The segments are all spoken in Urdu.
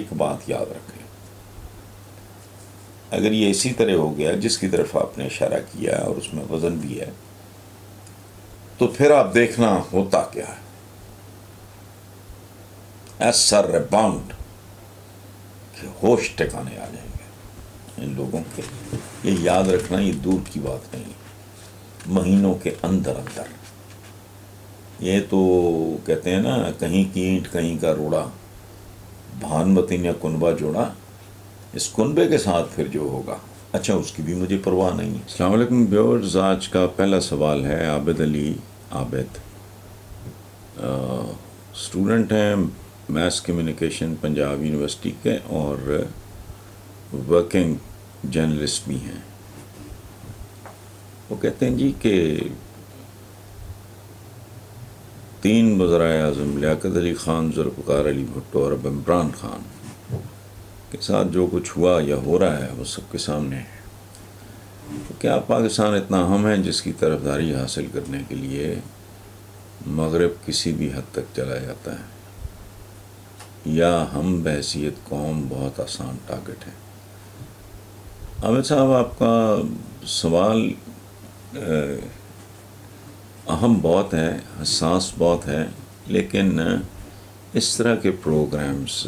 ایک بات یاد رکھیں، اگر یہ اسی طرح ہو گیا جس کی طرف آپ نے اشارہ کیا اور اس میں وزن بھی ہے، تو پھر آپ دیکھنا ہوتا کیا ہے. ایسا ریباؤنڈ کہ ہوش ٹھکانے آ جائیں گے ان لوگوں کے. یہ یاد رکھنا، یہ دور کی بات نہیں، مہینوں کے اندر اندر. یہ تو کہتے ہیں نا، کہیں کی اینٹ کہیں کا روڑا، بھانمتی نے کنبہ جوڑا، اس کنبے کے ساتھ پھر جو ہوگا، اچھا اس کی بھی مجھے پرواہ نہیں ہے. السلام علیکم ویورز. آج کا پہلا سوال ہے عابد علی عابد، اسٹوڈنٹ ہیں میس کمیونیکیشن پنجاب یونیورسٹی کے اور ورکنگ جرنلسٹ بھی ہیں. وہ کہتے ہیں جی کہ 3 وزرائے اعظم لیاقت علی خان، ذوالفقار علی بھٹو اور اب عمران خان کے ساتھ جو کچھ ہوا یا ہو رہا ہے وہ سب کے سامنے ہے. تو کیا پاکستان اتنا اہم ہے جس کی طرفداری حاصل کرنے کے لیے مغرب کسی بھی حد تک چلا جاتا ہے، یا ہم بحیثیت قوم بہت آسان ٹارگٹ ہیں؟ عامر صاحب، آپ کا سوال اہم بہت ہے، حساس بہت ہے، لیکن اس طرح کے پروگرامز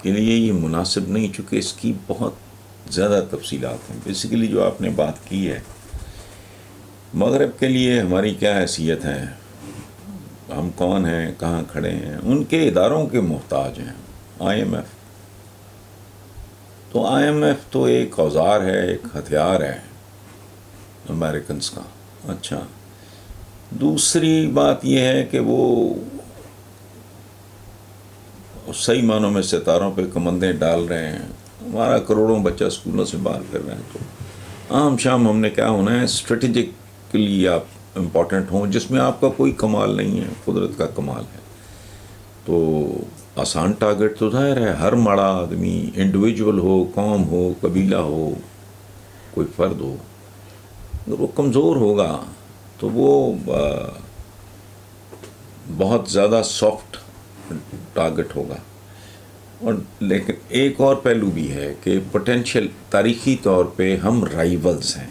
کے لیے یہ مناسب نہیں، چونکہ اس کی بہت زیادہ تفصیلات ہیں. بیسیکلی جو آپ نے بات کی ہے، مغرب کے لیے ہماری کیا حیثیت ہے، ہم کون ہیں، کہاں کھڑے ہیں، ان کے اداروں کے محتاج ہیں. IMF تو IMF تو ایک اوزار ہے، ایک ہتھیار ہے امریکنز کا. اچھا، دوسری بات یہ ہے کہ وہ صحیح معنوں میں ستاروں پہ کمندیں ڈال رہے ہیں. ہمارا کروڑوں بچہ اسکولوں سے باہر کر رہے ہیں. تو عام شام ہم نے کیا ہونا ہے، اسٹریٹجکلی آپ امپورٹنٹ ہوں، جس میں آپ کا کوئی کمال نہیں ہے، قدرت کا کمال ہے. تو آسان ٹارگٹ تو ظاہر ہے، ہر ماڑا آدمی، انڈیویجول ہو، قوم ہو، قبیلہ ہو، کوئی فرد ہو، اگر وہ کمزور ہوگا تو وہ بہت زیادہ سافٹ ٹارگٹ ہوگا. اور لیکن ایک اور پہلو بھی ہے کہ پوٹینشیل تاریخی طور پہ ہم رائیولز ہیں.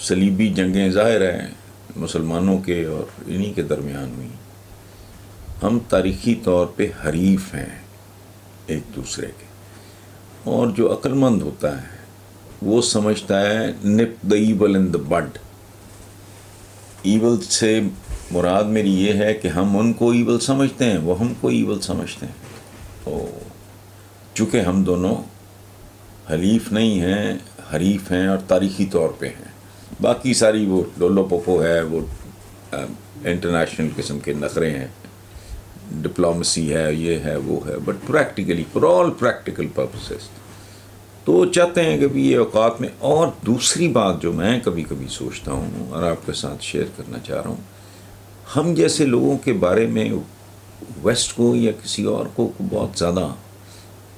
صلیبی جنگیں ظاہر ہیں مسلمانوں کے اور انہی کے درمیان ہوئی. ہم تاریخی طور پہ حریف ہیں ایک دوسرے کے. اور جو عقل مند ہوتا ہے وہ سمجھتا ہے نپ دا ایول ان دا بڈ. ایول سے مراد میری یہ ہے کہ ہم ان کو ایول سمجھتے ہیں، وہ ہم کو ایول سمجھتے ہیں. تو چونکہ ہم دونوں حلیف نہیں ہیں، حریف ہیں اور تاریخی طور پہ ہیں. باقی ساری وہ لولو پوپو ہے، وہ انٹرنیشنل قسم کے نخرے ہیں، ڈپلومسی ہے، یہ ہے، وہ ہے. But practically for all practical purposes تو چاہتے ہیں کہ بھی یہ اوقات میں. اور دوسری بات جو میں کبھی کبھی سوچتا ہوں اور آپ کے ساتھ شیئر کرنا چاہ رہا ہوں، ہم جیسے لوگوں کے بارے میں ویسٹ کو یا کسی اور کو بہت زیادہ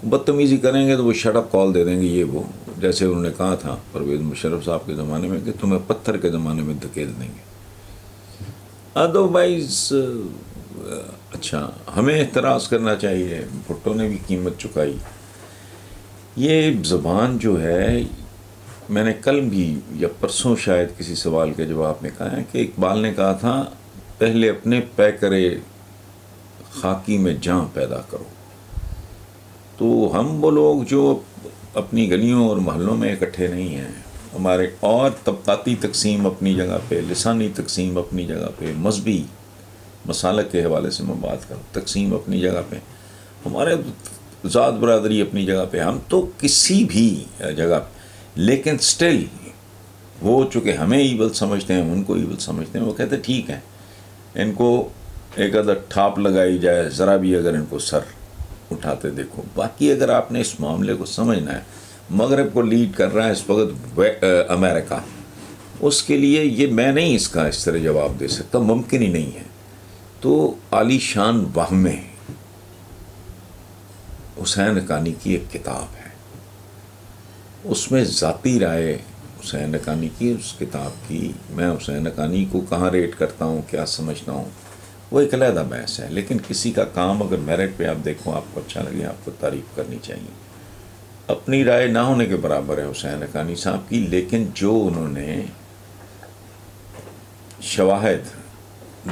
بدتمیزی کریں گے تو وہ شٹ اپ کال دے دیں گے، یہ وہ، جیسے انہوں نے کہا تھا پرویز مشرف صاحب کے زمانے میں کہ تمہیں پتھر کے زمانے میں دھکیل دیں گے. ادروائز اچھا، ہمیں اعتراض کرنا چاہیے. بھٹو نے بھی قیمت چکائی. یہ زبان جو ہے، میں نے کل بھی یا پرسوں شاید کسی سوال کے جواب میں کہا ہے کہ اقبال نے کہا تھا پہلے اپنے پے کرے خاکی میں جاں پیدا کرو. تو ہم وہ لوگ جو اپنی گلیوں اور محلوں میں اکٹھے نہیں ہیں، ہمارے اور طبقاتی تقسیم اپنی جگہ پہ، لسانی تقسیم اپنی جگہ پہ، مذہبی مسالک کے حوالے سے میں بات کروں، تقسیم اپنی جگہ پہ، ہمارے ذات برادری اپنی جگہ پہ، ہم تو کسی بھی جگہ پہ. لیکن سٹل وہ چونکہ ہمیں ایول سمجھتے ہیں، ان کو ایول سمجھتے ہیں. وہ کہتے ہیں ٹھیک ہے، ان کو ایک ادھر ٹھاپ لگائی جائے، ذرا بھی اگر ان کو سر اٹھاتے دیکھو. باقی اگر آپ نے اس معاملے کو سمجھنا ہے، مغرب کو لیڈ کر رہا ہے اس وقت امریکہ، اس کے لیے یہ میں نہیں اس کا اس طرح جواب دے سکتا، ممکن ہی نہیں ہے. تو عالی شان وہم ہے. حسین حقانی کی ایک کتاب ہے، اس میں ذاتی رائے حسین حقانی کی، اس کتاب کی، میں حسین حقانی کو کہاں ریٹ کرتا ہوں، کیا سمجھتا ہوں، وہ ایک علیحدہ بحث ہے. لیکن کسی کا کام اگر میرٹ پہ آپ دیکھو، آپ کو اچھا لگے، آپ کو تعریف کرنی چاہیے. اپنی رائے نہ ہونے کے برابر ہے حسین حقانی صاحب کی، لیکن جو انہوں نے شواہد،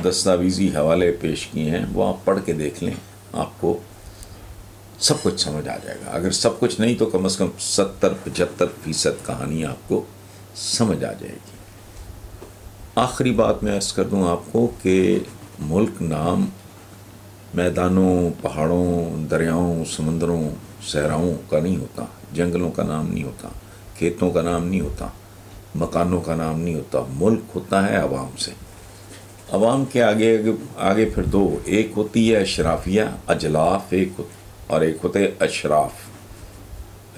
دستاویزی حوالے پیش کیے ہیں، وہ آپ پڑھ کے دیکھ لیں، آپ کو سب کچھ سمجھ آ جائے گا. اگر سب کچھ نہیں تو کم از کم 70-75% کہانی آپ کو سمجھ آ جائے گی. آخری بات میں عرض کر دوں آپ کو کہ ملک نام میدانوں، پہاڑوں، دریاؤں، سمندروں، صحراؤں کا نہیں ہوتا، جنگلوں کا نام نہیں ہوتا، کھیتوں کا نام نہیں ہوتا، مکانوں کا نام نہیں ہوتا. ملک ہوتا ہے عوام سے. عوام کے آگے پھر دو، ایک ہوتی ہے اشرافیہ، اجلاف، اور ایک ہوتے ہیں اشراف.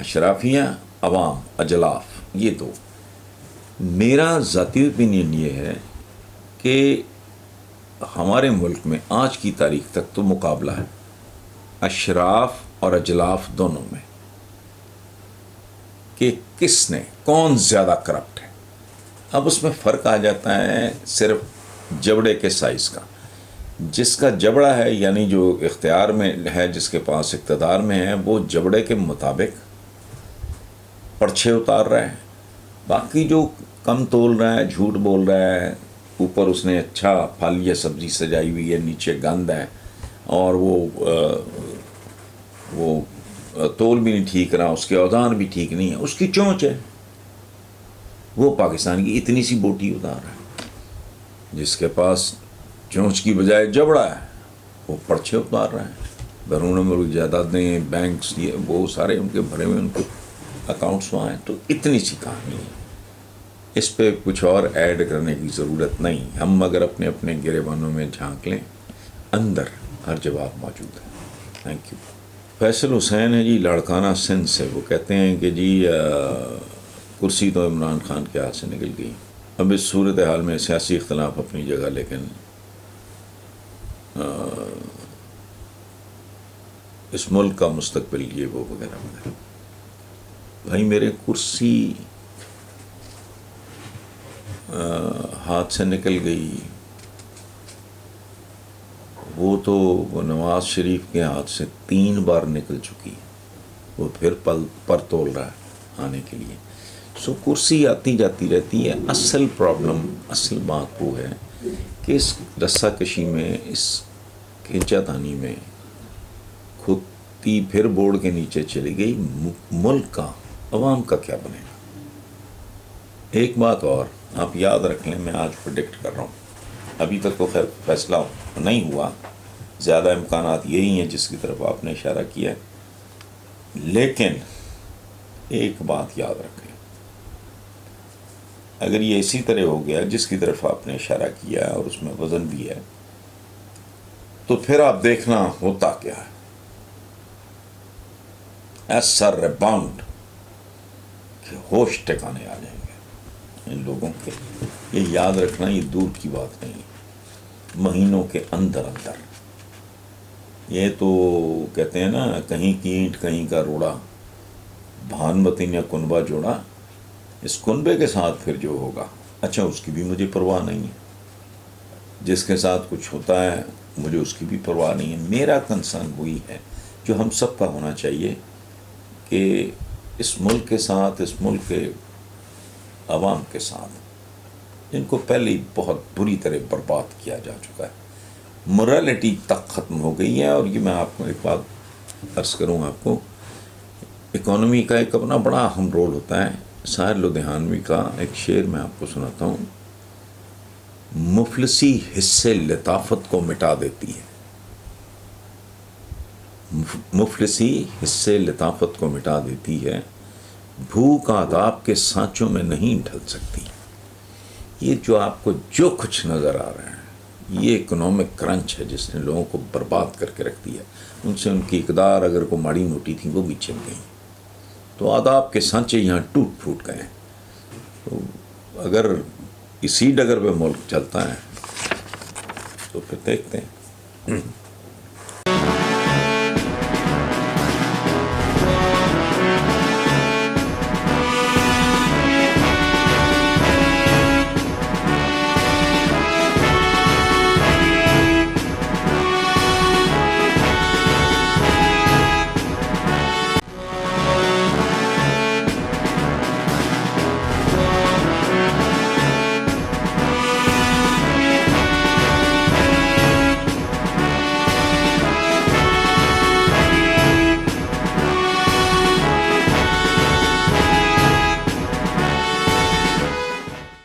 اشرافیہ، عوام، اجلاف، یہ دو. میرا ذاتی اوپینین یہ ہے کہ ہمارے ملک میں آج کی تاریخ تک تو مقابلہ ہے اشراف اور اجلاف دونوں میں، کہ کون زیادہ کرپٹ ہے. اب اس میں فرق آ جاتا ہے صرف جبڑے کے سائز کا. جس کا جبڑا ہے، یعنی جو اختیار میں ہے، جس کے پاس اقتدار میں ہے، وہ جبڑے کے مطابق پرچھے اتار رہا ہے. باقی جو کم تول رہا ہے، جھوٹ بول رہا ہے، اوپر اس نے اچھا پھل یا سبزی سجائی ہوئی ہے، نیچے گند ہے، اور وہ تول بھی نہیں ٹھیک رہا، اس کے اوزان بھی ٹھیک نہیں ہے، اس کی چونچ ہے. وہ پاکستان کی اتنی سی بوٹی اتار رہا ہے. جس کے پاس چونچ کی بجائے جبڑا ہے، وہ پرچھے اتار رہا ہے. بیرون ملک جائیدادیں، بینکس، یہ وہ سارے ان کے بھرے ہوئے، ان کے اکاؤنٹس وہاں ہیں. تو اتنی سی کہانی ہے، اس پہ کچھ اور ایڈ کرنے کی ضرورت نہیں. ہم اگر اپنے اپنے گریبانوں میں جھانک لیں، اندر ہر جواب موجود ہے. Thank you. فیصل حسین ہے جی، لاڑکانہ سندھ سے. وہ کہتے ہیں کہ جی کرسی تو عمران خان کے ہاتھ سے نکل گئی. اب اس صورتحال میں سیاسی اختلاف اپنی جگہ، لیکن اس ملک کا مستقبل یہ وہ وغیرہ وغیرہ. بھائی میرے کرسی ہاتھ سے نکل گئی، وہ نواز شریف کے ہاتھ سے 3 بار نکل چکی، وہ پھر پر تول رہا ہے آنے کے لیے. سو کرسی آتی جاتی رہتی ہے. اصل پرابلم، اصل بات وہ ہے کہ اس رسہ کشی میں، اس کھینچا تانی میں کھدتی پھر بورڈ کے نیچے چلی گئی. ملک کا، عوام کا کیا بنے گا؟ ایک بات اور آپ یاد رکھ لیں، میں آج پریڈکٹ کر رہا ہوں، ابھی تک تو خیر فیصلہ نہیں ہوا، زیادہ امکانات یہی ہیں جس کی طرف آپ نے اشارہ کیا ہے. لیکن ایک بات یاد رکھیں، اگر یہ اسی طرح ہو گیا جس کی طرف آپ نے اشارہ کیا اور اس میں وزن بھی ہے، تو پھر آپ دیکھنا ہوتا کیا ہے. ایسا ریباؤنڈ کہ ہوش ٹھکانے آ جائیں گے ان لوگوں کے. یہ یاد رکھنا، یہ دور کی بات نہیں، مہینوں کے اندر. یہ تو کہتے ہیں نا، کہیں کی اینٹ کہیں کا روڑا، بھانمتی نے کنبہ جوڑا. اس کنبے کے ساتھ پھر جو ہوگا، اچھا اس کی بھی مجھے پرواہ نہیں ہے. جس کے ساتھ کچھ ہوتا ہے مجھے اس کی بھی پرواہ نہیں ہے. میرا کنسرن وہی ہے جو ہم سب کا ہونا چاہیے، کہ اس ملک کے ساتھ، اس ملک کے عوام کے ساتھ، جن کو پہلے ہی بہت بری طرح برباد کیا جا چکا ہے، مورالٹی تک ختم ہو گئی ہے. اور یہ میں آپ کو ایک بات عرض کروں، آپ کو اکانومی کا ایک اپنا بڑا اہم رول ہوتا ہے. ساحر لدھیانوی کا ایک شعر میں آپ کو سناتا ہوں: مفلسی حصے لطافت کو مٹا دیتی ہے. مفلسی حصے لطافت کو مٹا دیتی ہے، بھوک آداب کے سانچوں میں نہیں ڈھل سکتی. یہ جو آپ کو جو کچھ نظر آ رہا ہے، یہ اکنامک کرنچ ہے جس نے لوگوں کو برباد کر کے رکھ دیا. ان سے ان کی اقدار اگر کو ماڑی موٹی تھی وہ بھی چھن گئی. تو آداب کے سانچے یہاں ٹوٹ پھوٹ گئے. تو اگر اسی ڈگر پہ ملک چلتا ہے تو پھر دیکھتے ہیں.